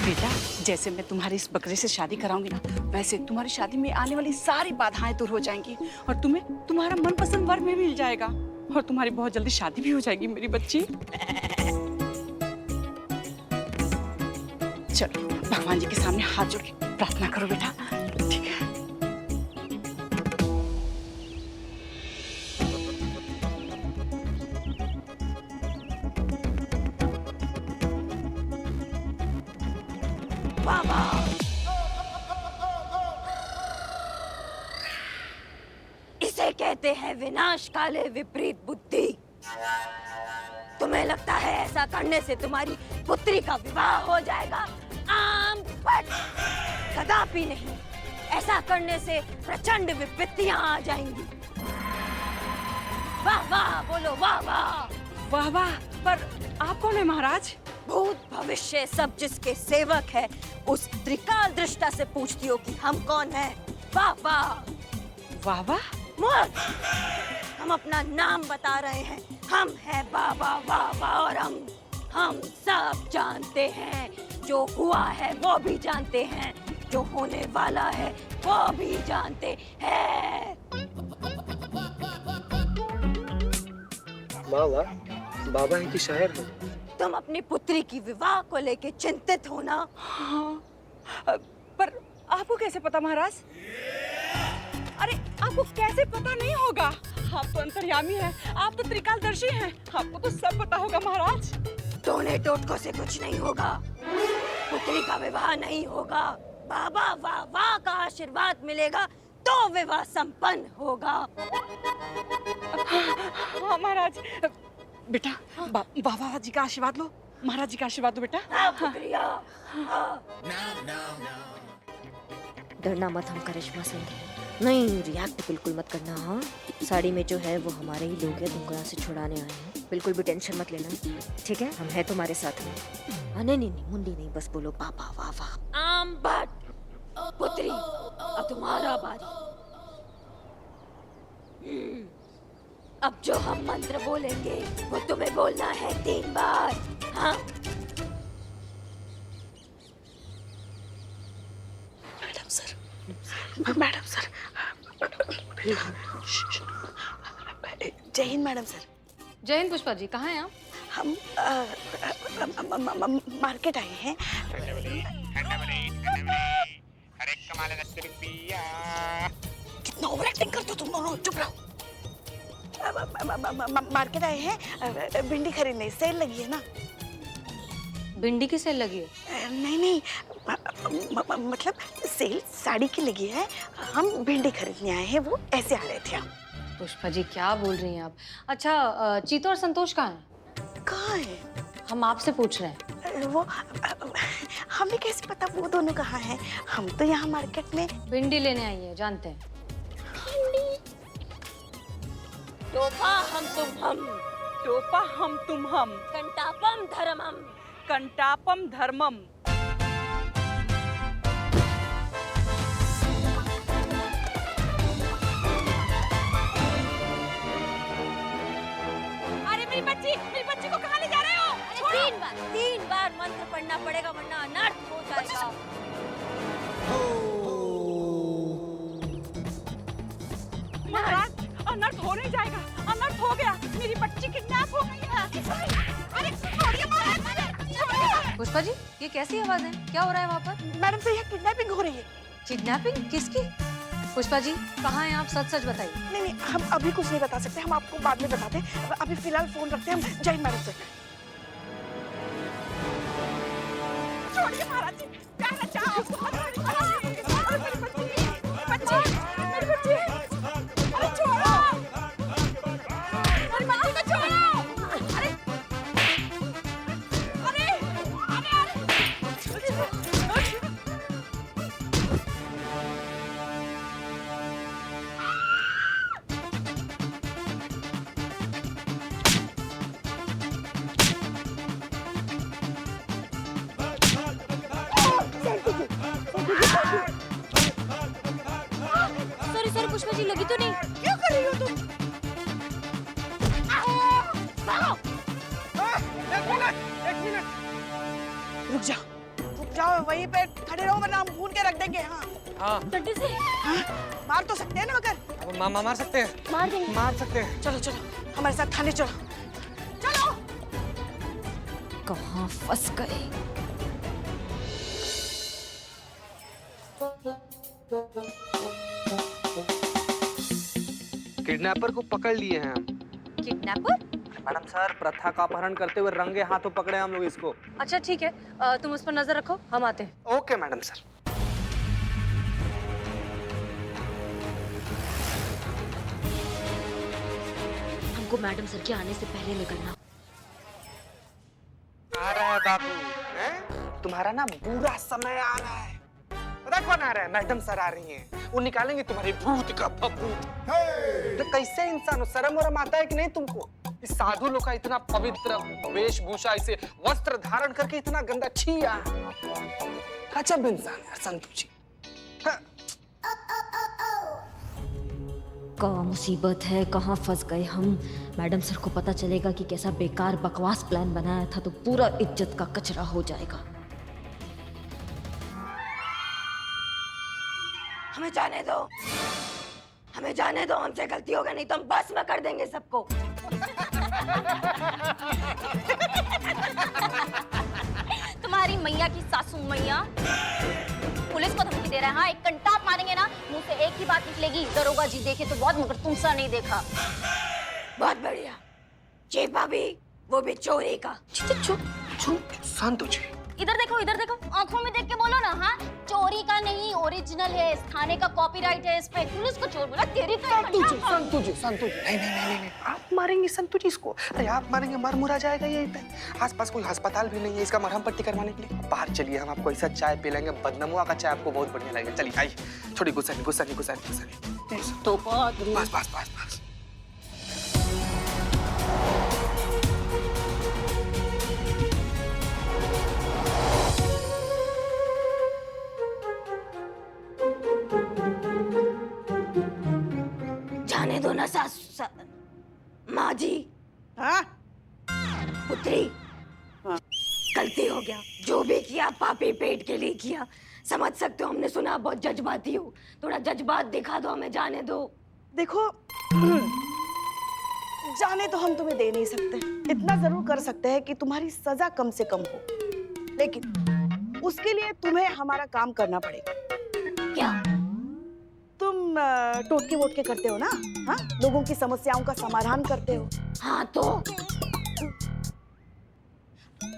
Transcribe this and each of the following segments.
बेटा, जैसे मैं तुम्हारी इस बकरे से शादी कराऊंगी ना, वैसे तुम्हारी शादी में आने वाली सारी बाधाएं दूर हो जाएंगी और तुम्हें तुम्हारा मनपसंद वर भी मिल जाएगा और तुम्हारी बहुत जल्दी शादी भी हो जाएगी मेरी बच्ची। चलो भगवान जी के सामने हाथ जोड़ के प्रार्थना करो बेटा। ठीक है। बाबा इसे कहते हैं विनाश काले विपरीत बुद्धि। तुम्हें लगता है ऐसा करने से तुम्हारी पुत्री का विवाह हो जाएगा? बट कदापि नहीं। ऐसा करने से प्रचंड विपत्तियां आ जाएंगी। वाह वाह बोलो वाह वाह। वाह वाह। पर आप कौन है महाराज? भूत भविष्य सब जिसके सेवक है, उस त्रिकाल दृष्टा से पूछती हो कि हम कौन हैं। वाह वाह। वाह वाह। मूर्ख, हम अपना नाम बता रहे हैं। हम हैं बाबा वाह वाह और हम सब जानते हैं। जो हुआ है वो भी जानते हैं, जो होने वाला है वो भी जानते हैं। वाह वाह, बाबा इनकी शायर हो। तुम अपनी पुत्री की विवाह को लेके चिंतित हो ना? हाँ, पर आपको कैसे पता महाराज? अरे आपको कैसे पता नहीं होगा? आप तो अंतर्यामी हैं, आप तो त्रिकालदर्शी हैं, आपको तो सब पता होगा महाराज। टोने टोटकों से कुछ नहीं होगा। पुत्री का विवाह नहीं होगा। बाबा वाह वाह का आशीर्वाद मिलेगा तो विवाह संपन्न होगा। हाँ महाराज। बेटा बाबा जी का आशीर्वाद लो। महाराज जी का आशीर्वाद दो बेटा। हाँ पुत्रिया। डरना मत, हम करिश्मा सिंह हैं। नहीं, रिएक्ट बिल्कुल मत करना। हाँ, साड़ी में जो है वो हमारे ही लोग हैं, तुमको यहाँ से छुड़ाने आए हैं। बिल्कुल भी टेंशन मत लेना, ठीक है? हम हैं तुम्हारे साथ में। हाँ, नहीं नहीं नहीं, मुंडी नहीं, बस बोलो बाबा वाह वाह। आम्बट पुत्री, अब तुम्हारा बारी। अब जो हम मंत्र बोलेंगे वो तुम्हें बोलना है 3 बार। हाँ? मैडम सर, मैडम सर, जय हिंद मैडम सर। जय हिंद पुष्पा जी, कहाँ हैं आप? हम मार्केट आए हैं। अरे कमाल है 10 रुपया। कितना ओवर एक्टिंग करते हो तुम दोनों, चुप रहो। मार्केट आए हैं भिंडी खरीदने, सेल लगी है ना। भिंडी की सेल लगी है? नहीं नहीं, मतलब सेल साड़ी की लगी है, हम भिंडी खरीदने आए हैं, वो ऐसे आ रहे थे हम। पुष्पा जी क्या बोल रही हैं आप? अच्छा, चीतू और संतोष कहाँ हैं? कहाँ है? हम आपसे पूछ रहे हैं। वो हमें कैसे पता वो दोनों कहाँ हैं? हम तो यहाँ मार्केट में भिंडी लेने आई है, जानते हैं। टोपा हम तुम हम, टोपा हम तुम हम, कंटापम धर्मम, कंटापम धर्मम। अरे मेरी बच्ची को कहाँ ले जा रहे हो? 3 बार मंत्र पढ़ना पड़ेगा वरना अनर्थ हो जाएगा। महाराज, अनर्थ हो नहीं जाएगा, अनर्थ हो गया, मेरी बच्ची किडनैप हो गई है। अरे छोड़िए महाराज। पुष्पा जी ये कैसी आवाज है? क्या हो रहा है वहाँ पर? मैडम से यहाँ किडनैपिंग हो रही है। किडनैपिंग? किसकी? पुष्पा जी कहाँ हैं आप? सच सच बताइए। नहीं नहीं, हम अभी कुछ नहीं बता सकते, हम आपको बाद में बताते हैं। अभी फिलहाल फोन रखते हैं हम। जय हिंद मैडम से। छोड़िए महाराज जी, प्यार बचाओ। सॉरी पुष्पा जी, लगी तो नहीं? क्या कर रही हो तुम? एक मिनट, रुक जा जाओ वहीं पे खड़े रहो वरना हम भून के रख देंगे। हाँ हाँ डंडे से हाँ मार तो सकते हैं ना मगर। अब मार सकते हैं, मार देंगे। मार सकते हैं। चलो चलो हमारे साथ थाने चलो चलो। कहाँ फंस गए। किडनैपर को पकड़ लिए हैं हम। किडनैपर? मैडम सर, प्रथा का अपहरण करते हुए रंगे हाथों पकड़े हम लोग इसको। अच्छा ठीक है, तुम उस पर नजर रखो, हम आते हैं। Okay madam sir. हमको मैडम सर के आने से पहले निकलना। आ रहा है बाबू, हैं? तुम्हारा ना बुरा समय आ रहा है। पता कौन आ रहा है? मैडम सर आ रही हैं। वो निकालेंगे तुम्हारी भूत का भभूत। तो कैसे इंसान हो, शर्म वरम आता है कि नहीं तुमको? इस साधु लोग का इतना पवित्र वेशभूषा, इसे वस्त्र धारण करके इतना गंदा छी यार। गजब इंसान है संतु जी। हाँ। कहाँ मुसीबत है, कहाँ फंस गए हम। मैडम सर को पता चलेगा कि कैसा बेकार बकवास प्लान बनाया था तो पूरा इज्जत का कचरा हो जाएगा। हमें जाने दो, हमें जाने दो, हमसे गलती होगा नहीं तो हम बस में कर देंगे सबको। तुम्हारी मैया की सासू मैया पुलिस को धमकी दे रहा है। हाँ, एक कंटाप मारेंगे ना, मुंह से एक ही बात निकलेगी, दरोगा जी देखे तो बहुत मगर तुमसा नहीं देखा। बहुत बढ़िया। चीफ भाभी, वो भी चोरी का। चुप संतु जी। इधर देखो, आंखों में देख के बोलो ना। हाँ, चोरी का नहीं, ओरिजिनल है, इस थाने का कॉपीराइट है इस पे। पुलिस को चोर बोला, तेरी का संतु जी। नहीं, आप मारेंगे संतु जी इसको। अरे आप मारेंगे, मर मुरा जाएगा यहीं पे। आसपास कोई अस्पताल भी नहीं है इसका मरहम पट्टी करवाने के लिए। बाहर चलिए, हम आपको ऐसा चाय पिलाएंगे, बदनमुआ का चाय आपको बहुत बढ़िया लगेगा। चलिए आइए, छोड़ी गुस्सा नहीं। तो बस। जाने दो ना माँ जी। हाँ पुत्री, गलती हो गया। जो भी किया पापी पेट के लिए किया। समझ सकते हो, हमने सुना बहुत जज्बाती हो, थोड़ा जज्बात दिखा दो, हमें जाने दो। देखो जाने तो हम तुम्हें दे नहीं सकते, इतना जरूर कर सकते हैं कि तुम्हारी सजा कम से कम हो, लेकिन उसके लिए तुम्हें हमारा काम करना पड़ेगा। क्या? तुम टोटके वोटके करते हो ना? हाँ, लोगों की समस्याओं का समाधान करते हो। हाँ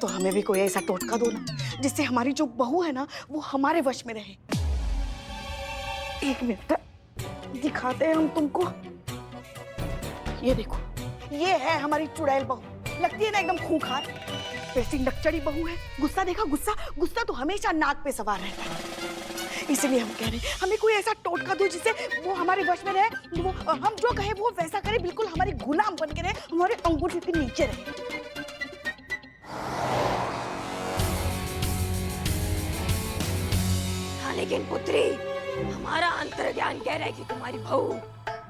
तो हमें भी कोई ऐसा टोटका दो ना जिससे हमारी जो बहू है ना वो हमारे वश में रहे। एक मिनट दिखाते हैं हम तुमको। ये देखो, ये है हमारी चुड़ैल बहू। लगती है ना एकदम खूंखार, वैसी नकचड़ी बहू है। गुस्सा देखा, गुस्सा तो हमेशा नाक पे सवार रहता है। इसलिए हम कह रहे हैं हमें कोई ऐसा टोटका दो जिससे वो हमारे वश में रहे, वो हम जो कहे वो वैसा करे, बिल्कुल हमारी गुलाम बन के रहे, हमारे अंगूठे के नीचे रहे। हाँ, लेकिन पुत्री, हमारा अंतर्ज्ञान कह रहा है कि तुम्हारी बहू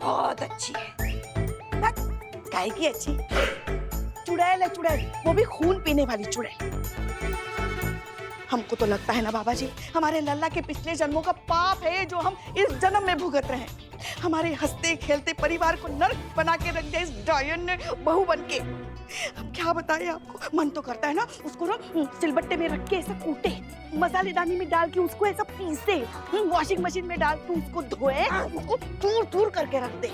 बहुत अच्छी है। काहे की अच्छी? चुड़ैल है चुड़ैल, वो भी खून पीने वाली चुड़ैल। हमको तो लगता है ना बाबा जी, हमारे लल्ला के पिछले जन्मों का पाप है जो हम इस जन्म में भुगत रहे हैं। हमारे हंसते खेलते परिवार को नर्क बना के रख दिया इस डायन ने बहू बन के। हम क्या बताएं आपको, मन तो करता है ना उसको ना सिलबट्टे में रख के ऐसा कूटे, मसालेदानी में डाल के उसको ऐसा पीसे, वॉशिंग मशीन में डाल के उसको धोए, उसको दूर करके रख दे।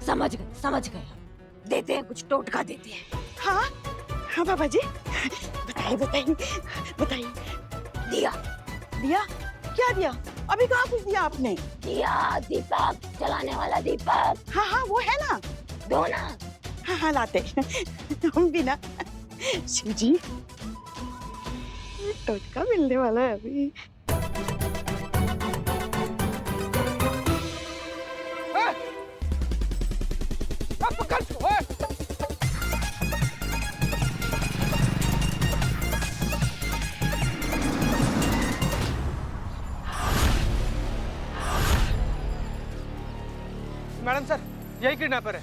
समझ गए। देते हैं कुछ टोटका देते हैं। हाँ बाबा जी, बताइए। दिया क्या दिया? अभी कहाँ कुछ दिया आपने? दिया, दीपक जलाने वाला दीपक। हाँ वो है ना, दो ना। हाँ लाते हम भी ना। शिव जी, टोटका मिलने वाला है अभी। मैडम सर, यही किडनैपर है।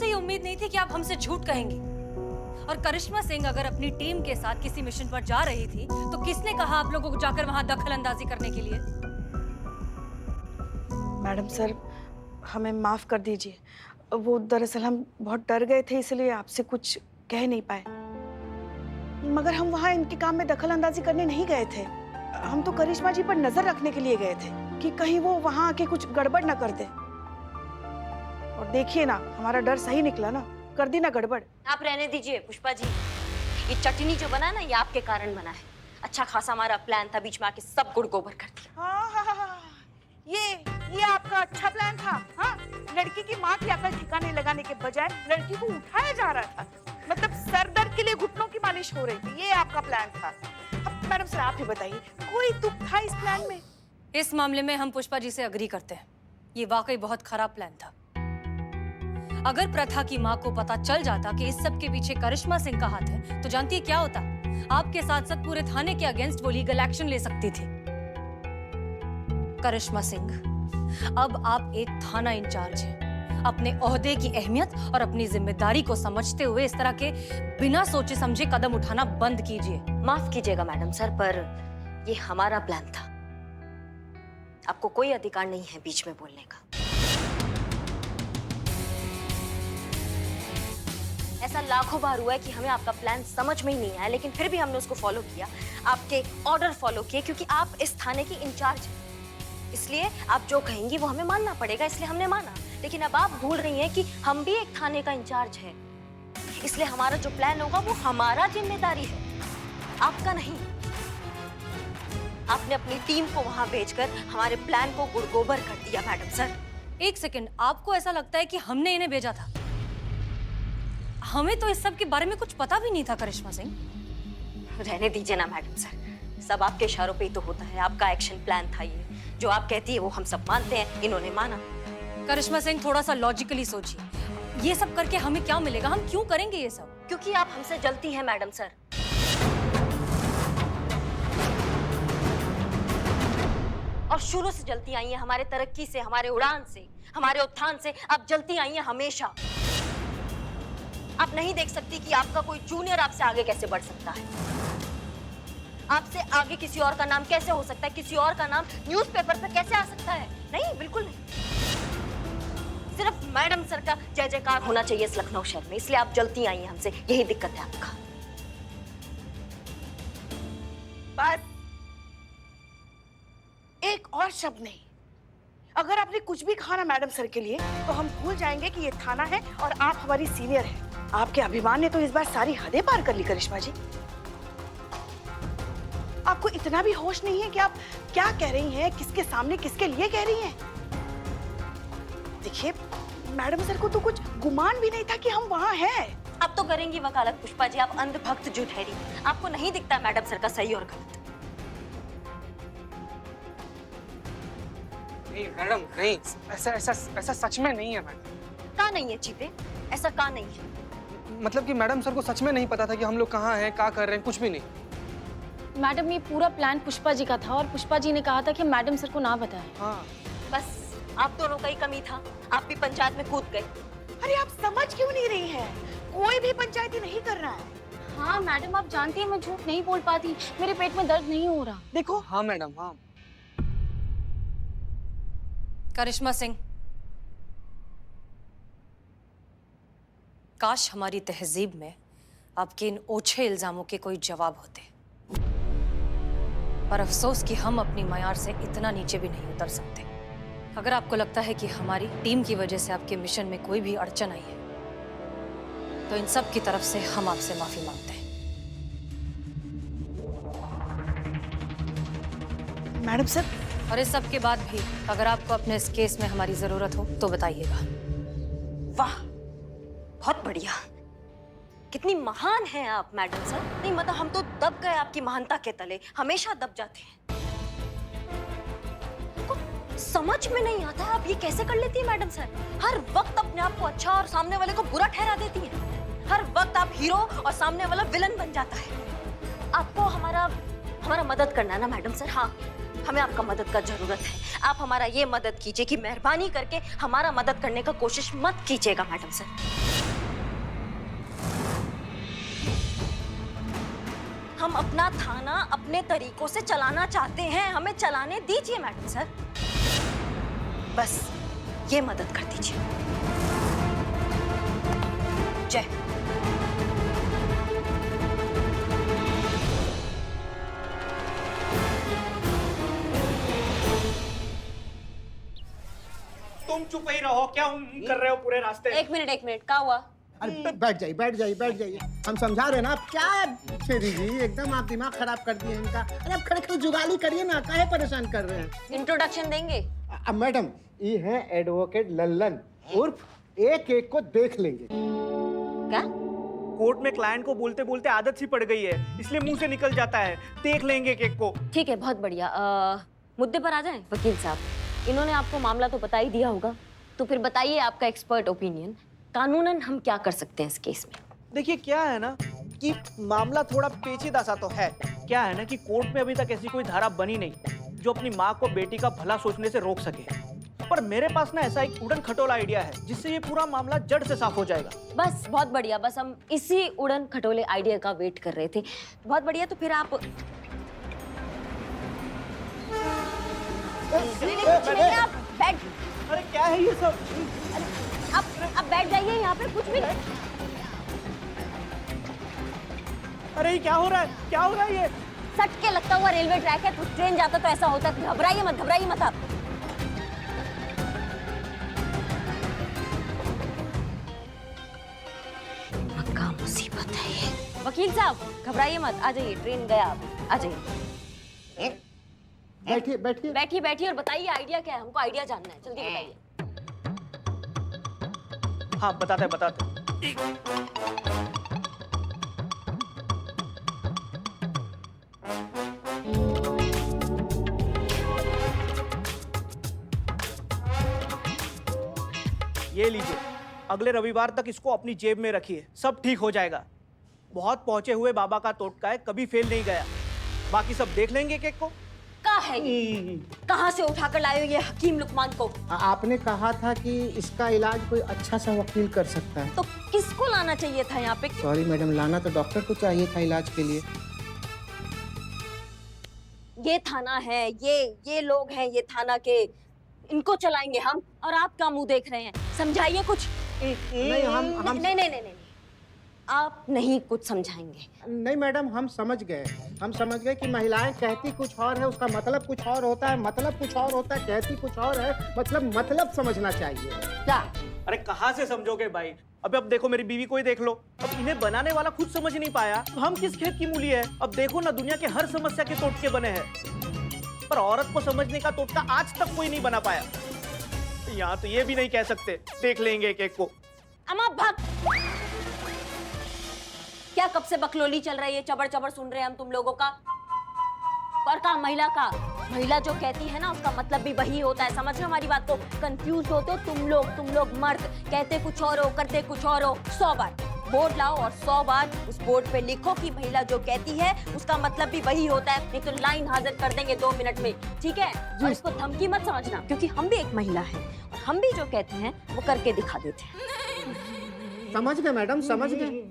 आपसे ये उम्मीद नहीं थी कि आप हमसे झूठ कहेंगी। और करिश्मा सिंह अगर अपनी टीम के साथ किसी मिशन पर जा रही थी तो किसने कहा आप लोगों को जाकर वहां दखल अंदाजी करने के लिए? मैडम सर, हमें माफ कर दीजिए। वो दरअसल हम बहुत डर गए थे, इसलिए आपसे कुछ कह नहीं पाए। मगर हम वहाँ इनके काम में दखल अंदाजी करने नहीं गए थे। हम तो करिश्मा जी पर नजर रखने के लिए गए थे कि कहीं वो वहाँ आके कुछ गड़बड़ ना कर दे। और देखिए ना, हमारा डर सही निकला ना, कर दी ना गड़बड़। आप रहने दीजिए पुष्पा जी, ये चटनी जो बना ना ये आपके कारण बना है। अच्छा खासा हमारा प्लान था, बीच में आके सब गुड़ गोबर कर दिया। हाँ, ये आपका अच्छा प्लान था। हाँ, लड़की की माँ की अकल ठिकाने लगाने के बजाय लड़की को उठाया जा रहा था। मतलब सर दर्द के लिए घुटनों की मालिश हो रही थी, ये आपका प्लान था। अब मैडम सर आप ही बताइए, कोई तुक था इस प्लान में? इस मामले में हम पुष्पा जी से अग्री करते हैं। ये वाकई बहुत खराब प्लान था। अगर प्रथा की माँ को पता चल जाता कि इस सब के पीछे करिश्मा सिंह का हाथ है तो जानती है क्या होता? आपके साथ साथ पूरे थाने के अगेंस्ट वो लीगल एक्शन ले सकती थी। करिश्मा सिंह, अब आप एक थाना इंचार्ज हैं। अपने ओहदे की अहमियत और अपनी जिम्मेदारी को समझते हुए इस तरह के बिना सोचे समझे कदम उठाना बंद कीजिए। माफ कीजिएगा मैडम सर, पर ये हमारा प्लान था। आपको कोई अधिकार नहीं है बीच में बोलने का। ऐसा लाखों बार हुआ है कि हमें आपका प्लान समझ में ही नहीं आया, लेकिन फिर भी हमने उसको फॉलो किया, आपके ऑर्डर फॉलो किए, क्योंकि आप इस थाने की इंचार्ज हैं। इसलिए आप जो कहेंगी वो हमें मानना पड़ेगा, इसलिए हमने माना। लेकिन अब आप भूल रही हैं कि हम भी एक थाने का इंचार्ज है, इसलिए हमारा जो प्लान होगा वो हमारा जिम्मेदारी है, आपका नहीं। आपने अपनी टीम को वहां भेजकर हमारे प्लान को गुड़गोबर कर दिया मैडम सर। एक सेकंड, आपको ऐसा लगता है कि हमने इन्हें भेजा था? हमें तो इस सब के बारे में कुछ पता भी नहीं था करिश्मा सिंह। रहने दीजिए ना मैडम सर, सब आपके इशारों पे ही तो होता है। आपका एक्शन प्लान था ये, जो आप कहती है वो हम सब मानते हैं, इन्होंने माना। करिश्मा सिंह, थोड़ा सा लॉजिकली सोचिए। ये सब करके हमें क्या मिलेगा? हम क्यों करेंगे ये सब? क्योंकि आप हमसे जलती हैं मैडम सर। और शुरू से जलती आई हैं, हमारे तरक्की से, हमारे उड़ान से, हमारे उत्थान से आप जलती आई हैं हमेशा। आप नहीं देख सकती कि आपका कोई जूनियर आपसे आगे कैसे बढ़ सकता है? आपसे आगे किसी और का नाम कैसे हो सकता है? किसी और का नाम न्यूज़पेपर पर कैसे आ सकता है? नहीं, बिल्कुल नहीं। सिर्फ मैडम सर का जय जयकार होना चाहिए इस लखनऊ शहर में, इसलिए आप जलती आई हैं हमसे, यही दिक्कत है आपका। बस एक और शब्द नहीं। अगर आपने कुछ भी कहा ना मैडम सर के लिए, तो हम भूल जाएंगे कि ये थाना है और आप हमारी सीनियर हैं। आपके अभिमान ने तो इस बार सारी हदें पार कर ली करिश्मा जी। आपको इतना भी होश नहीं है कि आप क्या कह रही हैं, किसके सामने, किसके लिए कह रही हैं? देखिए, मैडम सर को तो कुछ गुमान भी नहीं था कि हम वहाँ हैं। अब तो करेंगी वकालत पुष्पा जी, आप अंधभक्त जो ठहरी। आपको नहीं दिखता मैडम सर का सही और गलत? नहीं मैडम, नहीं, ऐसा सच में नहीं है मैडम। कहाँ नहीं है चीते? ऐसा कहाँ नहीं है? मतलब कि मैडम सर को सच में नहीं पता था कि हम लोग कहाँ हैं, क्या कर रहे हैं, कुछ भी नहीं। मैडम, ये पूरा प्लान पुष्पा जी का था और पुष्पा जी ने कहा था कि मैडम सर को ना बताएं। हाँ, बस आप दोनों का ही कमी था, आप भी पंचायत में कूद गए। अरे आप समझ क्यों नहीं रही हैं? कोई भी पंचायती नहीं कर रहा है। हाँ मैडम, आप जानती हैं मैं झूठ नहीं बोल पाती, मेरे पेट में दर्द नहीं हो रहा। देखो। हाँ मैडम, हाँ। करिश्मा सिंह, काश हमारी तहजीब में आपके इन ओछे इल्जामों के कोई जवाब होते, पर अफसोस कि हम अपनी मयार से इतना नीचे भी नहीं उतर सकते। अगर आपको लगता है कि हमारी टीम की वजह से आपके मिशन में कोई भी अड़चन आई है, तो इन सब की तरफ से हम आपसे माफी मांगते हैं। मैडम सर, और इस सब के बाद भी अगर आपको अपने इस केस में हमारी जरूरत हो तो बताइएगा। वाह, बहुत बढ़िया। कितनी महान हैं आप मैडम सर। नहीं मतलब हम तो दब गए आपकी महानता के तले, हमेशा दब जाते हैं। समझ में नहीं आता आप ये कैसे कर लेती है मैडम सर। हर वक्त अपने आप को अच्छा और सामने वाले को बुरा ठहरा देती है। हर वक्त आप हीरो और सामने वाला विलन बन जाता है। आपको हमारा मदद करना ना मैडम सर। हाँ, हमें आपका मदद का जरूरत है। आप हमारा ये मदद कीजिए कि मेहरबानी करके हमारा मदद करने का कोशिश मत कीजिएगा मैडम सर। हम अपना थाना अपने तरीकों से चलाना चाहते हैं, हमें चलाने दीजिए मैडम सर। बस ये मदद कर दीजिए। जय। तुम चुप ही रहो, क्या कर रहे हो पूरे रास्ते? एक मिनट, क्या हुआ? अरे बैठ जाइए बैठ जाइए बैठ जाइए, हम समझा रहे हैं ना। आप क्या श्री जी, एकदम आप दिमाग खराब कर दिए इनका। अरे आप खड़े खड़े जुगाली करिए ना, काहे परेशान कर रहे हैं? इंट्रोडक्शन देंगे? अब मैडम ये है एडवोकेट लल्लन, उर्फ एक एक को देख लेंगे। क्या? कोर्ट में क्लाइंट को बोलते बोलते आदत सी पड़ गई है, इसलिए मुंह से निकल जाता है। देख लेंगे केक को। ठीक है, बहुत बढ़िया। मुद्दे पर आ जाएं वकील साहब। इन्होंने आपको मामला तो बता ही दिया होगा, तो फिर बताइए आपका एक्सपर्ट ओपिनियन, कानूनन हम क्या कर सकते हैं इस केस में? देखिए क्या है ना कि मामला थोड़ा पेचीदा सा तो है। क्या है ना कि कोर्ट में अभी तक ऐसी कोई धारा बनी नहीं जो अपनी माँ को बेटी का भला सोचने से रोक सके। पर मेरे पास ना ऐसा एक उड़न खटोला आइडिया है जिससे ये पूरा मामला जड़ से साफ हो जाएगा। बस बहुत बढ़िया, बस हम इसी उड़न खटोले आइडिया का वेट कर रहे थे। बहुत बढ़िया, तो फिर आप आप बैठ, अरे क्या है ये सब? आप बैठ जाइए, यहाँ पे कुछ भी नहीं। अरे ये क्या हो रहा है, क्या हो रहा है ये? सट के लगता हुआ रेलवे ट्रैक है, कुछ ट्रेन जाता तो ऐसा होता। घबराइए मत आप। पक्का मुसीबत है ये। वकील साहब घबराइए मत, आ जाइए, ट्रेन गया, आप आ जाइए। बैठिए बैठिए बैठिए और बताइए आइडिया क्या है, हमको आइडिया जानना है, जल्दी बताइए। हाँ बताते। ये लीजिए, अगले रविवार तक इसको अपनी जेब में रखिए, सब ठीक हो जाएगा। बहुत पहुंचे हुए बाबा का टोटका है, कभी फेल नहीं गया। बाकी सब देख लेंगे केक को। कहाँ है ये? कहाँ से उठाकर लाए हो ये हकीम लुकमान को? आपने कहा था कि इसका इलाज कोई अच्छा सा वकील कर सकता है। तो किसको लाना चाहिए था यहाँ पे? सॉरी मैडम, लाना तो डॉक्टर को चाहिए था इलाज के लिए। ये थाना है, ये लोग हैं ये थाना के, इनको चलाएंगे हम, और आप क्या मुंह देख रहे हैं? समझाइए कुछ। नहीं हम नहीं, आप नहीं कुछ समझाएंगे। नहीं मैडम, हम समझ गए कि महिलाएं कहती कुछ और है, उसका मतलब कुछ और होता है, मतलब कुछ और होता है, कहती कुछ और है, मतलब समझना चाहिए। क्या? अरे कहाँ से समझोगे भाई? अब देखो मेरी बीवी को ही देख लो, अब इन्हें बनाने वाला खुद समझ नहीं पाया तो हम किस खेत की मूली है? अब देखो ना, दुनिया के हर समस्या के टोटके बने हैं, पर औरत को समझने का टोटका आज तक कोई नहीं बना पाया। यहाँ तो ये भी नहीं कह सकते, देख लेंगे एक एक को। अम्मा भाग! क्या कब से बकलोली चल रही है, चबड़ सुन रहे हैं हम तुम लोगों का। और का महिला जो कहती है ना, उसका मतलब भी वही होता है। समझ रहे हो हमारी बात को? कंफ्यूज होते हो तुम लोग मर्द, कहते कुछ और हो, करते कुछ और हो। 100 बार बोर्ड लाओ और 100 बार उस बोर्ड पे लिखो कि महिला जो कहती है उसका मतलब भी वही होता है, नहीं तो लाइन हाजिर कर देंगे 2 मिनट में, ठीक है? और इसको धमकी मत समझना, क्योंकि हम भी एक महिला है और हम भी जो कहते हैं वो करके दिखा देते हैं। समझ गए मैडम, समझ गए।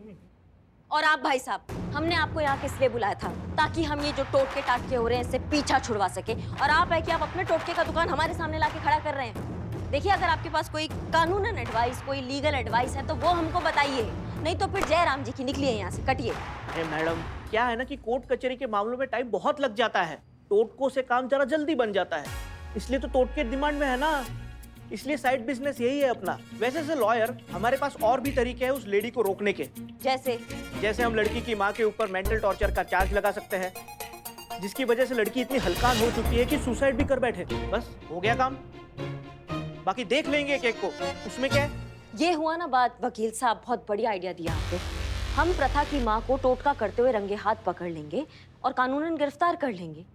और आप भाई साहब, हमने आपको यहाँ किस लिए बुलाया था? ताकि हम ये जो टोटके टाटके हो रहे हैं इससे पीछा छुड़वा सके। और आप है कि आप अपने टोटके का दुकान हमारे सामने लाके खड़ा कर रहे हैं। देखिए, अगर आपके पास कोई कानूनन एडवाइस, कोई लीगल एडवाइस है तो वो हमको बताइए, नहीं तो फिर जय राम जी की निकलिए यहाँ से, कटिए। अरे मैडम, क्या है ना कि कोर्ट कचहरी के मामलों में टाइम बहुत लग जाता है, टोटकों से काम जरा जल्दी बन जाता है, इसलिए तो टोटके डिमांड में है ना, इसलिए साइड बिजनेस यही है अपना। वैसे से लॉयर हमारे पास और भी तरीके हैं उस लेडी को रोकने के। जैसे हम लड़की की माँ के ऊपर मेंटल टॉर्चर का चार्ज लगा सकते हैं, जिसकी वजह से लड़की इतनी हल्कान हो चुकी है कि सुसाइड भी कर बैठे। बस हो गया काम, बाकी देख लेंगे केक को, उसमें क्या है। ये हुआ ना बात। वकील साहब, बहुत बढ़िया आइडिया दिया आपने। हम प्रथा की माँ को टोटका करते हुए रंगे हाथ पकड़ लेंगे और कानूनन गिरफ्तार कर लेंगे।